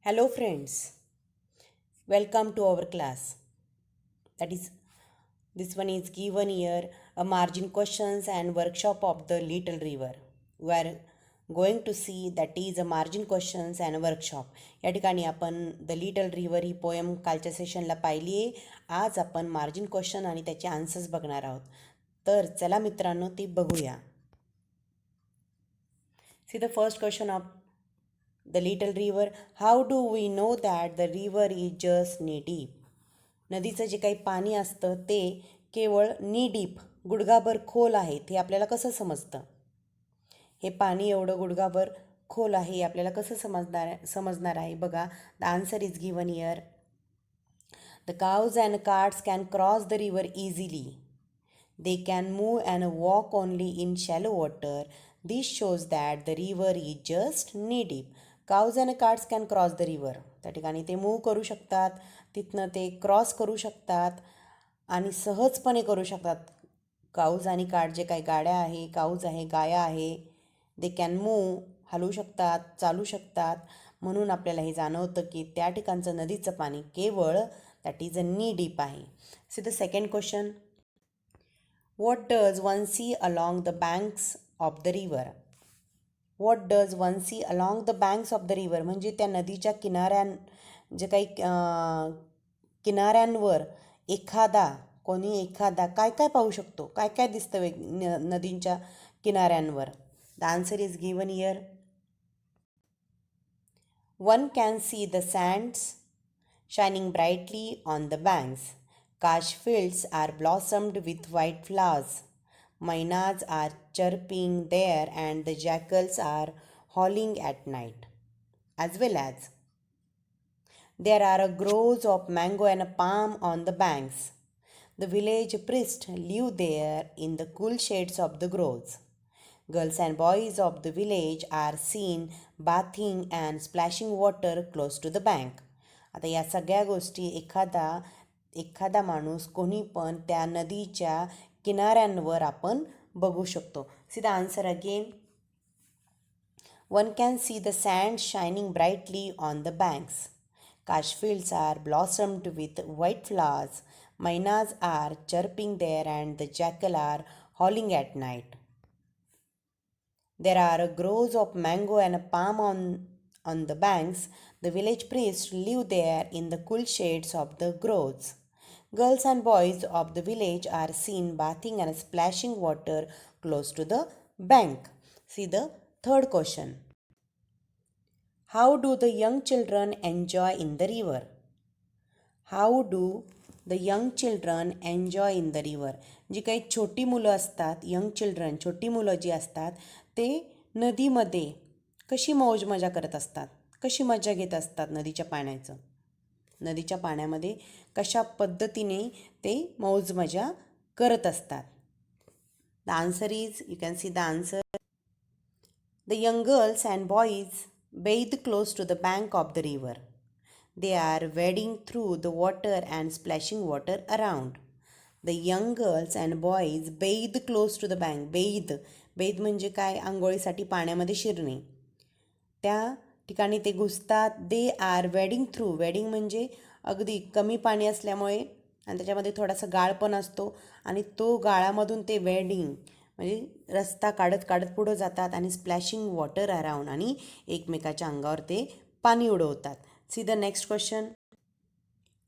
Hello friends, welcome to our class. That is, this one is given here a margin questions and workshop of the Little River. We are going to see that is a margin questions and a workshop. या ठिकाणी आपण the little river he poem कालच्या सेशनला पाहिली आहे. आज आपण margin question आणि त्याचे आन्सर्स बघणार आहोत. तर चला मित्रांनो ती बघूया. See the first question of the little river. How do we know that the river is just knee deep? नदीचं जे काही पाणी असतं ते केवळ नी डीप गुडघाभर खोल आहे हे आपल्याला कसं समजतं? हे पाणी एवढं गुडघाभर खोल आहे हे आपल्याला कसं समजणार आहे? बघा, the answer is given here. The cows and carts can cross the river easily. They can move and walk only in shallow water. This shows that the river is just knee deep. Cows and carts can cross the river. त्या ठिकाणी ते move करू शकतात, तिथनं ते cross करू शकतात आणि सहजपणे करू शकतात. काऊज आणि कार्ट जे काही गाड्या आहे, काऊज आहे, गाया आहे, दे कॅन मूव्ह, हलू शकतात, चालू शकतात. म्हणून आपल्याला हे जाणवतं की त्या ठिकाणचं नदीचं पाणी केवळ दॅट इज अ नी डीप आहे. See the second question. What does one see along the banks of the river? What does one see along the banks of the river? म्हणजे त्या नदीच्या जे काही किनाऱ्यांवर एखादा काय काय पाहू शकतो? काय काय दिसतं नदींच्या किनाऱ्यांवर? The answer is given here. One can see the sands shining brightly on the banks. Cash fields are blossomed with white flowers. Mynas are chirping there and the jackals are howling at night. As well as there are groves of mango and palm on the banks. The village priests live there in the cool shades of the groves. Girls and boys of the village are seen bathing and splashing water close to the bank. आता या सगळ्या गोष्टी एखादा माणूस कोणी पण त्या नदीच्या किनाऱ्यांवर आपण बघू शकतो. See the answer again. One can see the sand shining brightly on the banks. काश fields are blossomed with white flowers. Mynas are chirping there and the jackal are howling at night. There are groves of mango and palm on the banks. The village priests live there in the cool shades of the groves. Girls and boys of the village are seen bathing and splashing water close to the bank. See the third question. How do the young children enjoy in the river? How do the young children enjoy in the river? जी काही छोटी मुलं असतात, young children, छोटी मुलं जी असतात ते नदीमध्ये कशी मौज मजा करत असतात, कशी मजा घेत असतात नदीच्या पाण्यामध्ये कशा पद्धतीने ते मौज मजा करत असतात. The answer is, you can see the answer. The young girls and boys bathe close to the bank of the river. They are wading through the water and splashing water around. The young girls and boys bathe close to the bank. bathe म्हणजे काय? आंघोळीसाठी पाण्यामध्ये शिरणे. त्या ठिकाणी ते घुसतात. They are wedding through. Wedding म्हणजे अगदी कमी पाणी असल्यामुळे आणि त्याच्यामध्ये थोडासा गाळ पण असतो आणि तो गाळामधून ते वेडिंग म्हणजे रस्ता काढत काढत पुढं जातात आणि स्प्लॅशिंग वॉटर अराउंड आणि एकमेकाच्या अंगावर ते पाणी उडवतात. See the next question.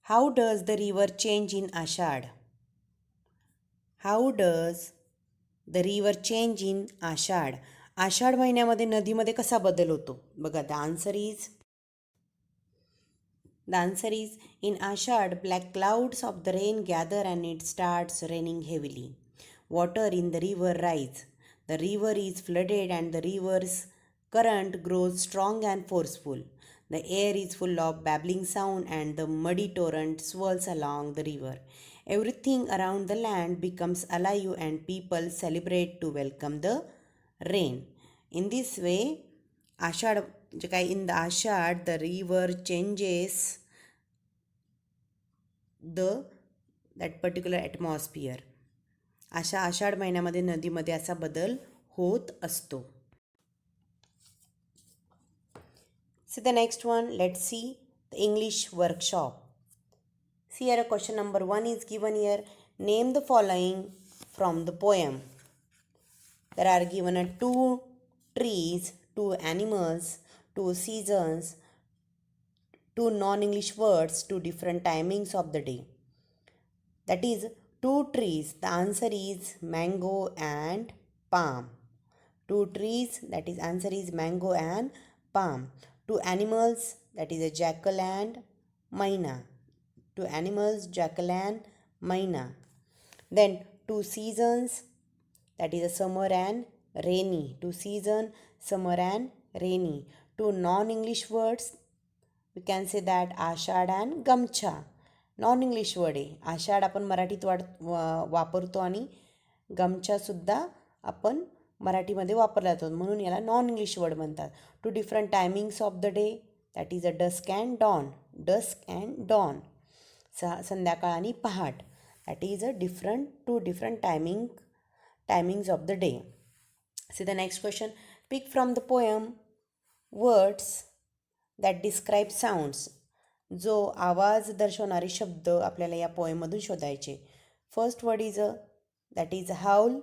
How does the river change in Ashadh? How does the river change in Ashadh? Ashadh महिन्यामध्ये नदीमध्ये कसा बदल होतो? बघा, the answer is in Ashad, black clouds of the rain gather and it starts raining heavily. Water in the river rise. The river is flooded and the river's current grows strong and forceful. The air is full of babbling sound and the muddy torrent swirls along the river. Everything around the land becomes alive and people celebrate to welcome the rain. In this way, in the Ashad, the river changes that particular atmosphere. अशा आषाढ महिन्यामध्ये नदीमध्ये असा बदल होत असतो. See the next one. Let's see the English workshop. See here, question number 1 is given here. Name the following from the poem. There are given two trees, two animals, two seasons, two non-English words, two different timings of the day. That is two trees. The answer is mango and palm. Two trees, that is answer is mango and palm. Two animals, that is a jackal and myna. Two animals, jackal and myna. Then two seasons, that is a summer and rainy. Two season, summer and rainy. Two non-English words, we can say that Ashadh and gamchha. Non English word आहे. आषाढ आपण मराठीत वापरतो आणि गमछासुद्धा आपण मराठीमध्ये वापरला जातो, म्हणून याला नॉन इंग्लिश वर्ड म्हणतात. Two different timings of the day, that is a dusk and dawn. Dusk and dawn, संध्याकाळ आणि पहाट. That is a two different timings of the day. See the next question. Pick from the poem words that describe sounds. जो आवाज दर्शवणारे शब्द आपल्याला या पोएममधून शोधायचे. First word is that is howl,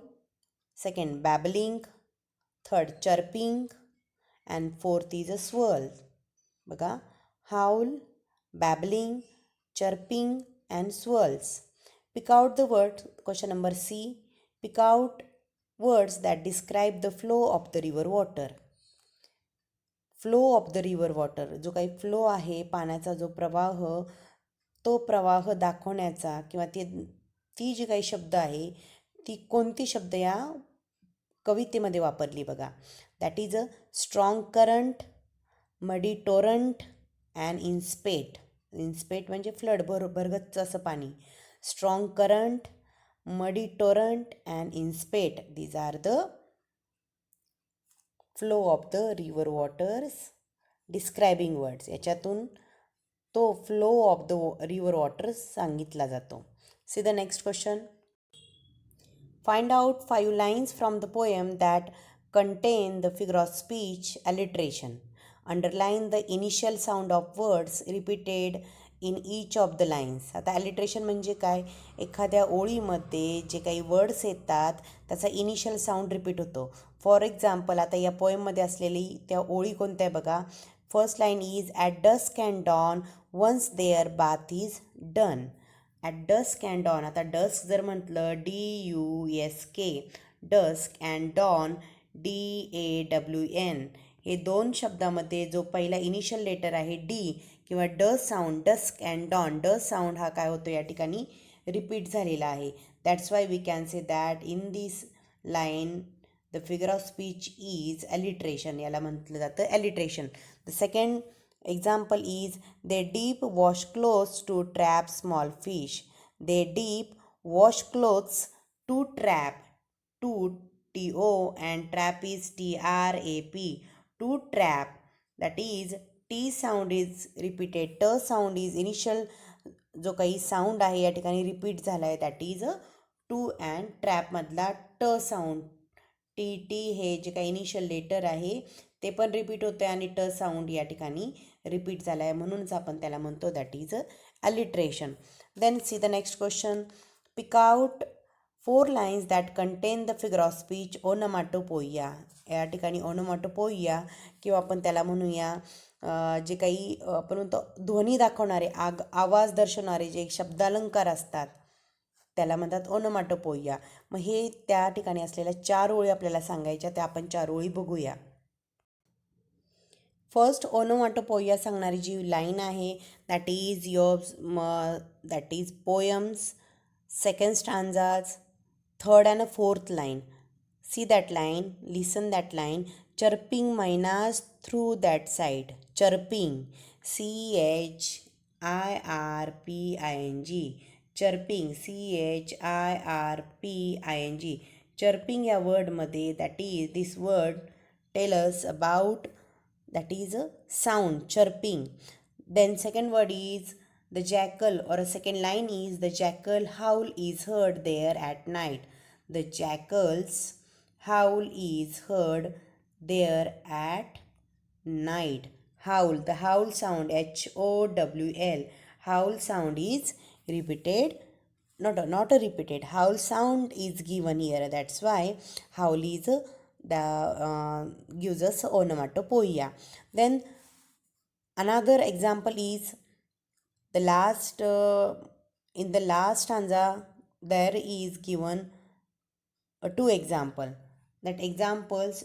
second babbling, third chirping and fourth is a swirl. बघा, howl, babbling, chirping and swirls. Pick out the word. Question number C. Pick out words that describe the flow of the river water. Flow of the river water, जो काही flow आहे पाण्याचा, जो प्रवाह, तो प्रवाह दाखवण्याचा किंवा ती जी काही शब्द आहे ती कोणती शब्द या कवितेमध्ये वापरली बघा. That is a strong current, muddy torrent and इन्स्पेट. इन्स्पेट म्हणजे फ्लड, भरगच्च असं पाणी. Strong current, muddy torrent and in spate, these are the flow of the river waters describing words. याच्यातून तो flow of the river waters सांगितला जातो. See the next question. Find out 5 lines from the poem that contain the figure of speech alliteration. Underline the initial sound of words repeated in each of the lines. आता alliteration म्हणजे काय? एखाद्या ओळीमध्ये जे काही words येतात त्याचा initial sound repeat होतो. फॉर एक्झाम्पल, आता या पोएममध्ये असलेली त्या ओळी कोणत्या आहे बघा. First line is at dusk and dawn once there bath is done. At dusk and dawn. आता डस्क जर म्हटलं DUSK, dusk and dawn DAWN. हे दोन शब्दामध्ये जो पहिला इनिशियल लेटर आहे डी किंवा ड साऊंड, डस्क अँड डॉन, ड साऊंड हा काय होतो या ठिकाणी रिपीट झालेला आहे. That's why we can say that in this line the figure of speech is alliteration. याला म्हटलं जातं alliteration. The second example is they dip wash cloths to trap small fish. They dip wash cloths to trap, to TO and trap is TRAP. To trap, that is T sound is repeated, T sound is initial जो काही sound आहे या ठिकाणी repeat झाला आहे, that is to. And ट्रॅपमधला ट sound, TT हे जे काही इनिशियल लेटर आहे ते पण रिपीट होतं आहे आणि ट साऊंड या ठिकाणी रिपीट झाला आहे, म्हणूनच आपण त्याला म्हणतो that is alliteration. Then see the next question. Pick out 4 lines that contain the figure of speech onomatopoeia. या ठिकाणी ओनोमॅटोपोइया किंवा आपण त्याला म्हणूया जे काही आपण म्हणतो ध्वनी दाखवणारे, आवाज दर्शवणारे जे शब्दालंकार असतात त्याला म्हणतात ओनोमॅटोपोइया. मग हे त्या ठिकाणी असलेल्या 4 ओळी आपल्याला सांगायच्या, त्या आपण 4 ओळी बघूया. फर्स्ट ओनोमॅटोपोइया सांगणारी जी लाईन आहे that is poems, second stanzas, third and a fourth line. See that line, listen that line. Chirping mynas through that side. Chirping, CHIRPING. Chirping, CHIRPING. Chirping या wordमध्ये, that is this word tell us about, that is a sound, chirping. Then second word is the jackal, or a second line is the jackal howl is heard there at night. The jackal's howl is heard there at night. Howl, the howl sound, Howl. Howl sound is repeated, not a repeated. Howl sound is given here. That's why howl is gives us onomatopoeia. Then another example is the last in the last stanza there is given two example. That examples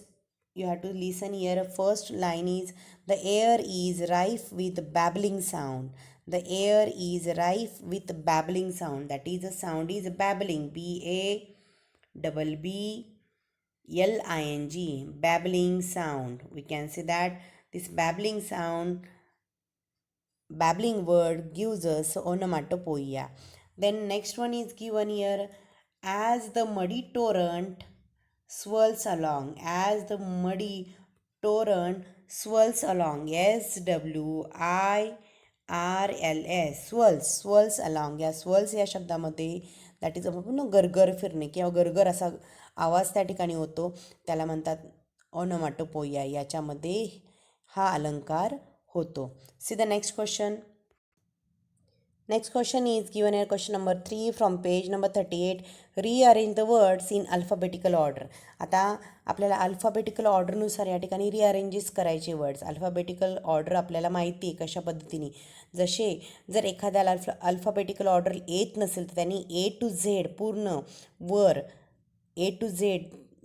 you have to listen here. First line is the air is rife with babbling sound. The air is rife with babbling sound. That is, the sound is babbling, BABBLING, babbling sound. We can say that this babbling word gives us onomatopoeia. Then next one is given here, as the muddy torrent swirls along. As the muddy torrent swirls along. SWIRLS, swirls along. या swirls या शब्दामध्ये that is आपण ना गरगर फिरणे किंवा गरगर असा आवाज त्या ठिकाणी होतो, त्याला म्हणतात ओनोमॅटोपोइया. याच्यामध्ये हा अलंकार होतो. C the next question. Next question is given here, question number 3 from page number 38. Rearrange the words in alphabetical order. आता आपल्याला अल्फाबेटिकल ऑर्डरनुसार या ठिकाणी रिअरेंजेस करायचे वर्ड्स. अल्फाबेटिकल ऑर्डर आपल्याला माहिती आहे कशा पद्धतीने. जसे जर एखाद्याला अल्फाबेटिकल ऑर्डर येत नसेल तर त्यांनी A to Z पूर्ण वर A to Z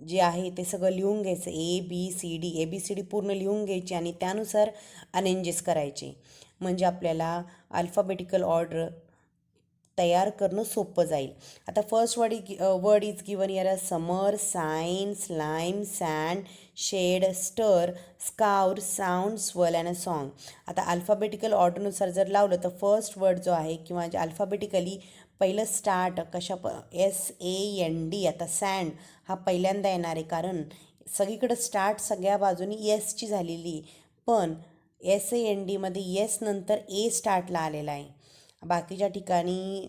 जे आहे ते सगळं लिहून घ्यायचं. ABCD पूर्ण लिहून घ्यायची आणि त्यानुसार अरेंजेस करायचे. म्हणजे आपल्याला अल्फाबेटिकल ऑर्डर तयार करणं सोपं जाईल. आता first word is given here summer, shine, slime, sand, shed, stir, scour, sound, swirl and a song. आता अल्फाबेटिकल ऑर्डरनुसार जर लावलं तर फर्स्ट वर्ड जो आहे किंवा अल्फाबेटिकली पहिलं स्टार्ट SAND. आता सँड हा पहिल्यांदा येणार आहे कारण सगळीकडं स्टार्ट सगळ्या बाजूनी यसची झालेली, पण SANDमध्ये येस नंतर ए स्टार्टला आलेला आहे. बाकीच्या ठिकाणी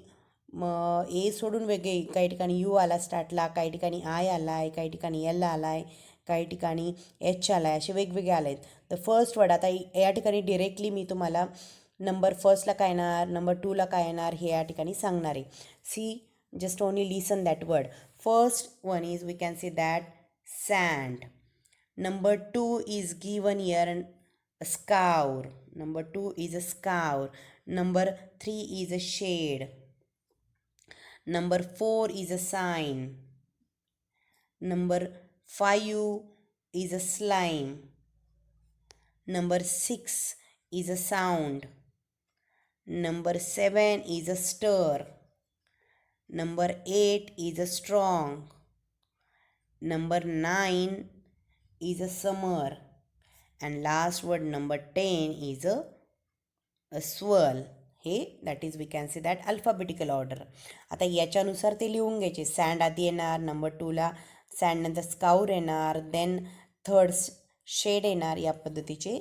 ए सोडून वेगळे, काही ठिकाणी यू आला स्टार्टला, काही ठिकाणी आय आला आहे, काही ठिकाणी एल आला आहे, काही ठिकाणी एच आला आहे, असे वेगवेगळे आले आहेत. तर फर्स्ट वर्ड आता या ठिकाणी डिरेक्टली मी तुम्हाला नंबर फर्स्टला काय येणार, नंबर 2ला काय येणार हे या ठिकाणी सांगणार आहे. See just only listen that word. First one is we can say that sand. Number 2 is given here a scour. Number 2 is a scour. Number 3 is a shade. Number 4 is a sign. Number 5 is a slime. Number 6 is a sound. Number 7 is a stir. Number 8 is a strong. Number 9 is a summer. And last word number 10 is a swirl. हे that is we can say that alphabetical order. आता याच्यानुसार ते लिहून घ्यायचे. Sand आधी येणार, number 2ला sand नंतर स्काऊर येणार, देन थर्ड शेड येणार. या पद्धतीचे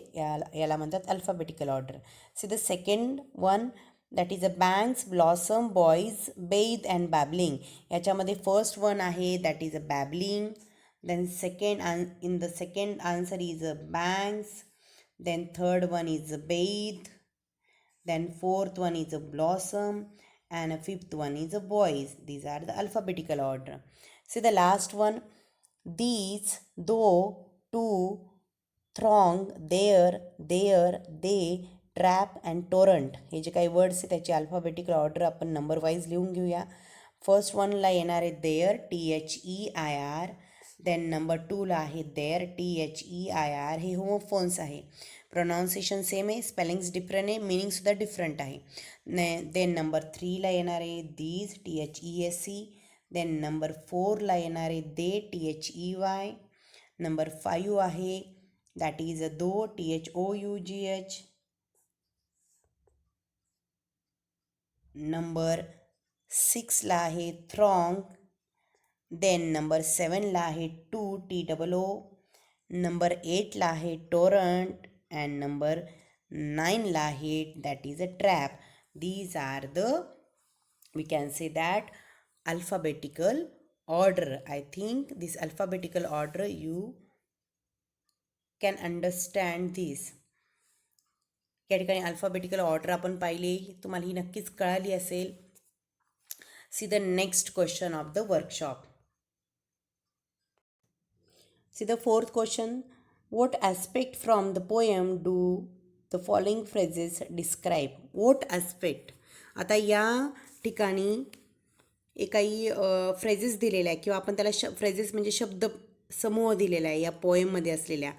याला म्हणतात alphabetical order. See the second one that is a banks, blossom, boys, bathe and babbling. याच्यामध्ये फर्स्ट वन आहे that is a babbling. Then in the second answer is a banks. Then third one is a bathe. Then fourth one is a blossom, and a fifth one is a boys. These are the alphabetical order. See the last one. These, though, to, throng, there, they, trap and torrent. हे जे काही words आहे त्याची alphabetical order आपण number wise लिहून घेऊया. First वनला येणार आहे देअर, THEIR. देन नंबर 2ला आहे देअर, THEIR. हे होमोफोन्स आहे. प्रोनाऊन्सिएशन सेम आहे, स्पेलिंग्स डिफरंट आहे, मिनिंगसुद्धा डिफरंट आहे. देन नंबर 3ला येणार आहे दीज, THESE. देन नंबर 4ला येणार आहे दे, THEY. नंबर 5 आहे that is a though, THOUGH. Number 6ला आहे थ्रॉंग. देन नंबर 7ला आहे टू, TOO. नंबर 8ला आहे टोरंट. अँड नंबर 9ला आहे that is a trap. These are the we can say that alphabetical order. I think this alphabetical order you can understand this. या ठिकाणी alphabetical order आपण पाहिली, तुम्हाला ही नक्कीच कळाली असेल. C the next question of the workshop. See the fourth question. What aspect from the poem do the following phrases describe? What aspect? आता या ठिकाणी काही फ्रेजेस दिलेल्या आहे किंवा आपण त्याला फ्रेजेस म्हणजे शब्द समूह दिलेला आहे या पोएममध्ये असलेल्या,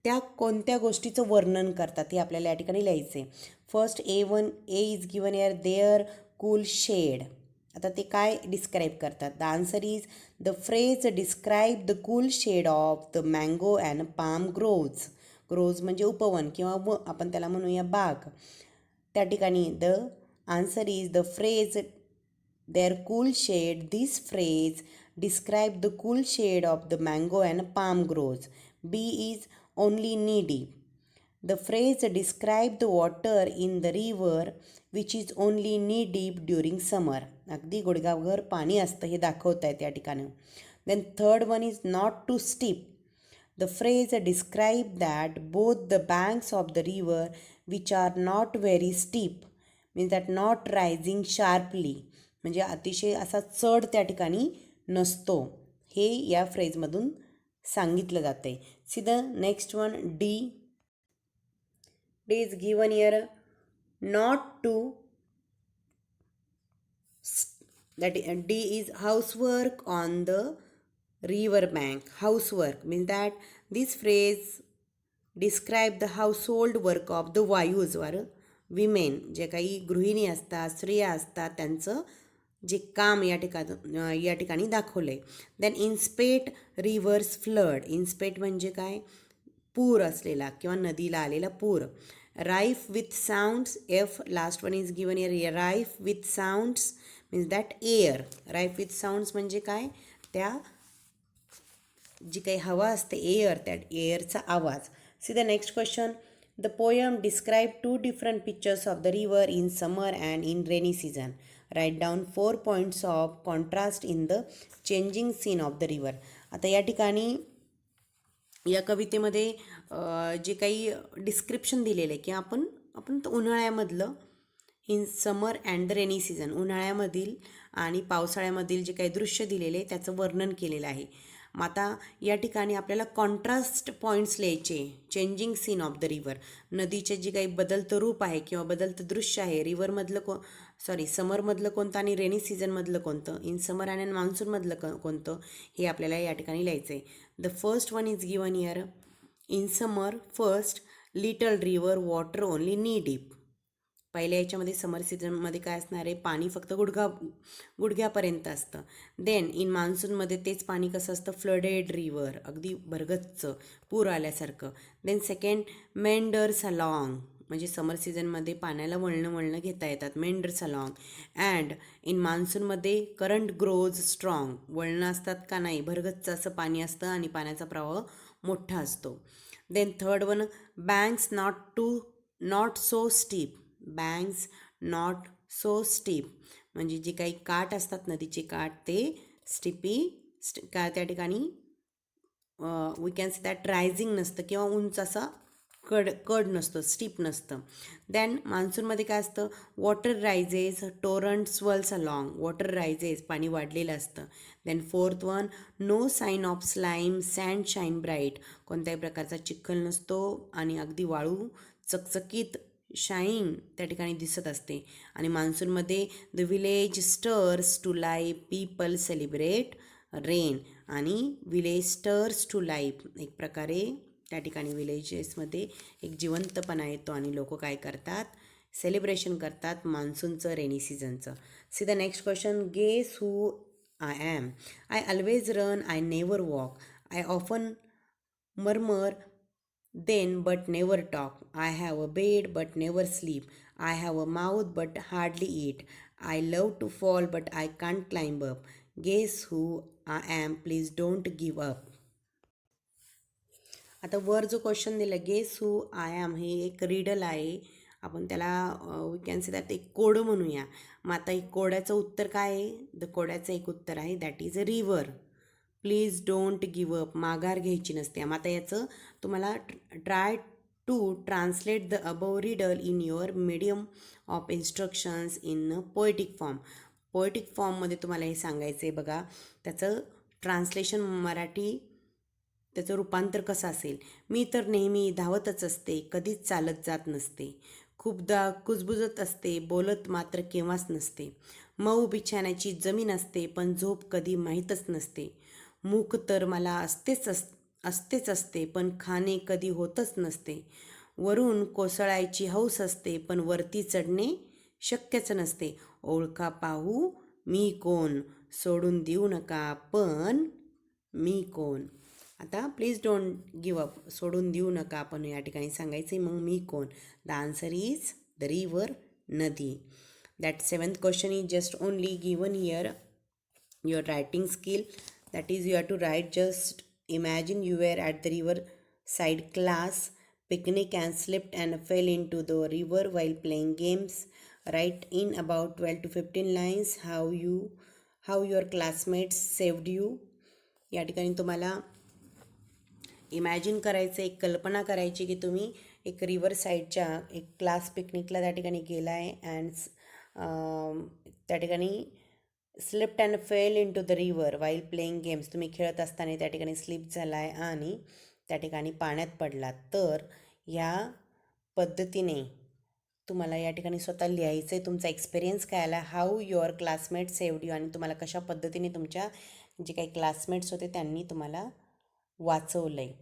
त्या कोणत्या गोष्टीचं वर्णन करतात हे आपल्याला या ठिकाणी लिहायचं आहे. First A is given air their cool shade. आता ते काय डिस्क्राईब करतात? The answer is the phrase describe the cool shade of the mango and palm groves. Groves म्हणजे उपवन किंवा आपण त्याला म्हणूया बाग. त्या ठिकाणी the answer is the phrase their cool shade. This phrase describe the cool shade of the mango and palm grows. B is only knee deep. The phrase describe the water in the river which is only knee deep during summer. अगदी गुडघाभर पाणी असतं हे दाखवत आहे त्या ठिकाणी. Then third one is not too steep. The phrase describe that both the banks of the river which are not very steep, means that not rising sharply, म्हणजे अतिशय असा चढ त्या ठिकाणी नसतो, हे या फ्रेजमधून सांगितलं जातं आहे. See the next one D. D is given ear not to, that D is housework on the river bank. Housework means that this phrase describe the household work of the वायूज वर विमेन, जे काही गृहिणी असतात, स्त्रिया असतात, त्यांचं जे काम या ठिकाणी दाखवलं आहे. Then in spate rivers flood. In spate म्हणजे काय? पूर असलेला किंवा नदीला आलेला पूर. Rife with sounds. F last one is given here rife with sounds means that air. Rife with sounds म्हणजे काय? त्या जी काही हवा असते एअर, त्या एअरचा आवाज. See the next question. The poem describe 2 different pictures of the river in summer and in rainy season. Write down 4 points of contrast in the changing scene of the river. आता या ठिकाणी या कवितेमध्ये जे काही डिस्क्रिप्शन दिलेलं आहे की आपण उन्हाळ्यामधलं in summer and the rainy season, उन्हाळ्यामधील आणि पावसाळ्यामधील जे काही दृश्य दिलेले आहे त्याचं वर्णन केलेलं आहे. मग आता या ठिकाणी आपल्याला कॉन्ट्रास्ट पॉईंट्स लिहायचे. Changing scene of the river, नदीचे जे काही बदलतं रूप आहे किंवा बदलतं दृश्य आहे, रिव्हरमधलं समरमधलं कोणतं आणि रेनी सीझनमधलं कोणतं, इन समर अँड मान्सूनमधलं कोणतं, हे आपल्याला या ठिकाणी लिहायचं आहे. The first one is given year. In summer first little river water only नी डीप. पहिल्या याच्यामध्ये समर सीझनमध्ये काय असणार आहे? पाणी फक्त गुडघ्यापर्यंत असतं. देन इन मान्सूनमध्ये तेच पाणी कसं असतं? फ्लडेड रिव्हर, अगदी भरगच्च पूर आल्यासारखं. देन सेकंड मेंडर्स अलॉंग, म्हणजे समर सीझनमध्ये पाण्याला वळणं घेता येतात, मेंडर्स अलॉंग. अँड इन मान्सूनमध्ये करंट ग्रोज स्ट्रॉंग, वळणं असतात का? नाही, भरगच्च असं पाणी असतं आणि पाण्याचा प्रवाह मोठा असतो. Then third one banks not so steep. Banks not so steep म्हणजे जे काही काठ असतात, नदीचे काठ, ते त्या ठिकाणी we can say that rising नसतं किंवा उंच असा कड नसतो, स्टीप नसतं. देन मान्सूनमध्ये काय असतं? Water rises torrent swells along. Water rises, पाणी वाढलेलं असतं. Then fourth one no sign of slime sand shine bright. कोणत्याही प्रकारचा चिखल नसतो आणि अगदी वाळू चकचकीत शाईन त्या ठिकाणी दिसत असते. आणि मान्सूनमध्ये the village stirs to life, people celebrate rain. आणि विलेज स्टर्स टू लाईफ, एक प्रकारे त्या ठिकाणी विलेजेसमध्ये एक जिवंतपणा येतो आणि लोक काय करतात? सेलिब्रेशन करतात मान्सूनचं, रेनी सीझनचं. See the next question. Guess who I am. I always run, I never walk. I often murmur then but never talk. I have a bed but never sleep. I have a mouth but hardly eat. I love to fall but I can't climb up. Guess who I am, please don't give up. आता वर जो question दिला guess who I am, हे एक riddle आहे. आपण त्याला we can say that एक कोड म्हणूया. मग आता एक कोड्याचं उत्तर काय आहे? द कोड्याचं एक उत्तर आहे that is a river. Please don't give up, माघार घ्यायची नसते. मग आता याचं तुम्हाला try 2. Translate the above riddle in your medium of instructions in poetic form. Poetic फॉर्ममध्ये तुम्हाला हे सांगायचं आहे बघा. त्याचं ट्रान्सलेशन मराठी त्याचं रूपांतर कसं असेल. मी तर नेहमी धावतच असते, कधीच चालत जात नसते. खूपदा कुजबुजत असते, बोलत मात्र केव्हाच नसते. मऊ बिछाण्याची जमीन असते, पण झोप कधी माहीतच नसते. मूक तर मला असतेच असते, पण खाणे कधी होतच नसते. वरून कोसळायची हौस असते, पण वरती चढणे शक्यच नसते. ओळखा पाहू मी कोण, सोडून देऊ नका पण मी कोण. आता प्लीज डोंट गिव अप, सोडून देऊ नका आपण या ठिकाणी सांगायचे. मग मी कोण? The answer is the river, नदी. That 7th question is just only given here your writing skill. That is, you have to write, just imagine you were at the river side class picnic and slipped and fell into the river while playing games. Write in about 12 to 15 lines how your classmates saved you. या ठिकाणी तुम्हाला imagine करायचं, एक कल्पना करायची की तुम्ही एक रिव्हर साईडच्या एक क्लास पिकनिकला त्या ठिकाणी गेला आहे अँड त्या ठिकाणी slipped and fell into the river while playing games. तुम्ही खेळत असताना त्या ठिकाणी स्लिप झाला आहे आणि त्या ठिकाणी पाण्यात पडला. तर ह्या पद्धतीने तुम्हाला या ठिकाणी स्वतः लिहायचं आहे. तुमचा एक्सपिरियन्स काय आला, how your classmate saved you, आणि तुम्हाला कशा पद्धतीने तुमच्या जे काही क्लासमेट्स होते त्यांनी तुम्हाला वाचवलं आहे.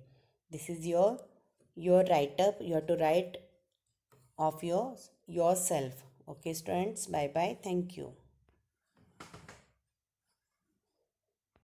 This is your writeup. You have to write of yourself. Okay students, bye bye, thank you.